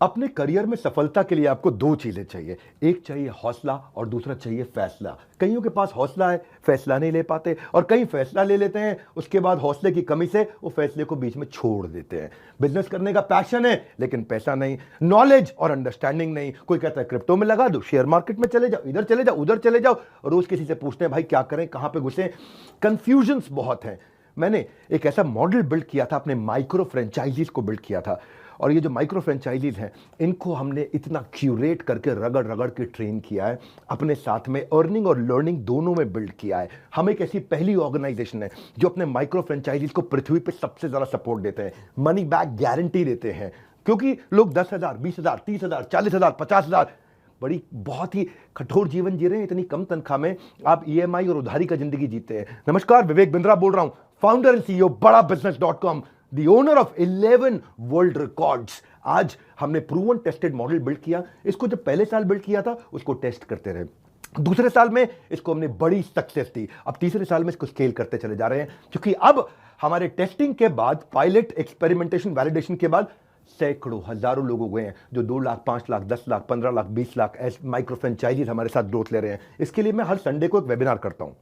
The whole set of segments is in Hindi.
अपने करियर में सफलता के लिए आपको दो चीजें चाहिए। एक चाहिए हौसला और दूसरा चाहिए फैसला। कईयों के पास हौसला है, फैसला नहीं ले पाते, और कई फैसला ले लेते हैं, उसके बाद हौसले की कमी से वो फैसले को बीच में छोड़ देते हैं। बिजनेस करने का पैशन है लेकिन पैसा नहीं, नॉलेज और अंडरस्टैंडिंग नहीं। कोई कहता है क्रिप्टो में लगा दो, शेयर मार्केट में चले जाओ, इधर चले जाओ, उधर चले जाओ। रोज किसी से पूछते हैं भाई क्या करें, कहां पे घुसे। कंफ्यूजन्स बहुत हैं। मैंने एक ऐसा मॉडल बिल्ड किया था, अपने माइक्रो फ्रेंचाइजीज को बिल्ड किया था, और ये जो माइक्रो फ्रेंचाइजीज हैं इनको हमने इतना क्यूरेट करके रगड़ रगड़ के ट्रेन किया है, अपने साथ में अर्निंग और लर्निंग दोनों में बिल्ड किया है। हम एक ऐसी पहली ऑर्गेनाइजेशन है जो अपने माइक्रो फ्रेंचाइजीज को पृथ्वी पे सबसे ज्यादा सपोर्ट देते हैं, मनी बैक गारंटी देते हैं। क्योंकि लोग 10,000, 20,000, 30,000, 40,000, 50,000 बड़ी बहुत ही कठोर जीवन जी रहे हैं। इतनी कम तनख्वाह में आप ईएमआई और उधारी का जिंदगी जीते हैं। नमस्कार, विवेक बिंद्रा बोल रहा हूं, founder and CEO Bada business, the owner of 11 world records. आज हमने प्रूवन टेस्टेड मॉडल बिल्ड किया। इसको जब पहले साल बिल्ड किया था उसको टेस्ट करते रहे, दूसरे साल में इसको हमने बड़ी सक्सेस दी, अब तीसरे साल में इसको स्केल करते चले जा रहे हैं। क्योंकि अब हमारे टेस्टिंग के बाद, पायलट, एक्सपेरिमेंटेशन, वैलिडेशन के बाद सैकड़ों, हजारों लोग हो गए हैं जो 2 लाख, 5 लाख, 10 लाख, 15 लाख, 20 लाख ऐसे माइक्रो फ्रेंचाइजीज हमारे साथ ग्रोथ ले रहे हैं। इसके लिए मैं हर संडे को एक वेबिनार करता हूं।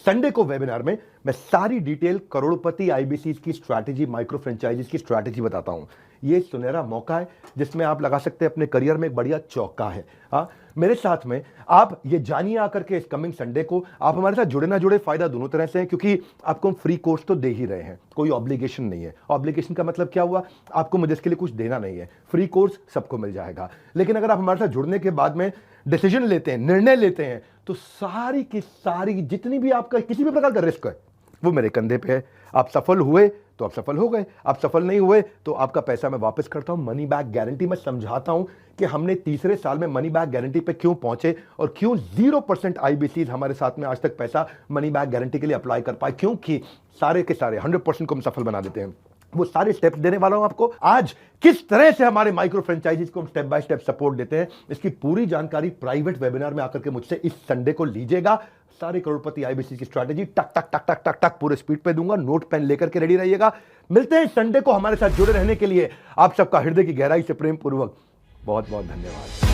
संडे को वेबिनार में मैं सारी डिटेल करोड़पति आईबीसीज की स्ट्रैटेजी, माइक्रो फ्रेंचाइजीज की स्ट्रैटेजी बताता हूं। ये सुनहरा मौका है जिसमें आप लगा सकते हैं अपने करियर में एक बढ़िया चौका है। हाँ, मेरे साथ में आप ये जानिए आकर के इस कमिंग संडे को। आप हमारे साथ जुड़े ना जुड़े, फायदा दोनों तरह से है, क्योंकि आपको हम फ्री कोर्स तो दे ही रहे हैं, कोई ऑब्लिगेशन नहीं है। ऑब्लिगेशन का मतलब क्या हुआ, आपको मुझे इसके लिए कुछ देना नहीं है, फ्री कोर्स सबको मिल जाएगा। लेकिन अगर आप हमारे साथ जुड़ने के बाद में डिसीजन लेते हैं, निर्णय लेते हैं, तो सारी की सारी जितनी भी आपका किसी भी प्रकार का रिस्क है वो मेरे कंधे पे है। आप सफल हुए तो आप सफल हो गए, आप सफल नहीं हुए तो आपका पैसा मैं वापस करता हूं। मनी बैक गारंटी मैं समझाता हूं कि हमने तीसरे साल में मनी बैक गारंटी पे क्यों पहुंचे और क्यों 0% आईबीसीज हमारे साथ में आज तक पैसा मनी बैक गारंटी के लिए अप्लाई कर पाए, क्योंकि सारे के सारे 100% को हम सफल बना देते हैं। वो सारे स्टेप्स देने वाला हूं आपको आज। किस तरह से हमारे माइक्रो फ्रेंचाइजीज को हम स्टेप बाय स्टेप सपोर्ट देते हैं, इसकी पूरी जानकारी प्राइवेट वेबिनार में आकर के मुझसे इस संडे को लीजिएगा। सारे करोड़पति आईबीसी की स्ट्रैटेजी टक टक टक टक टक टक पूरे स्पीड पे दूंगा। नोट पेन लेकर के रेडी रहिएगा। मिलते हैं संडे को। हमारे साथ जुड़े रहने के लिए आप सबका हृदय की गहराई से प्रेम पूर्वक बहुत बहुत धन्यवाद।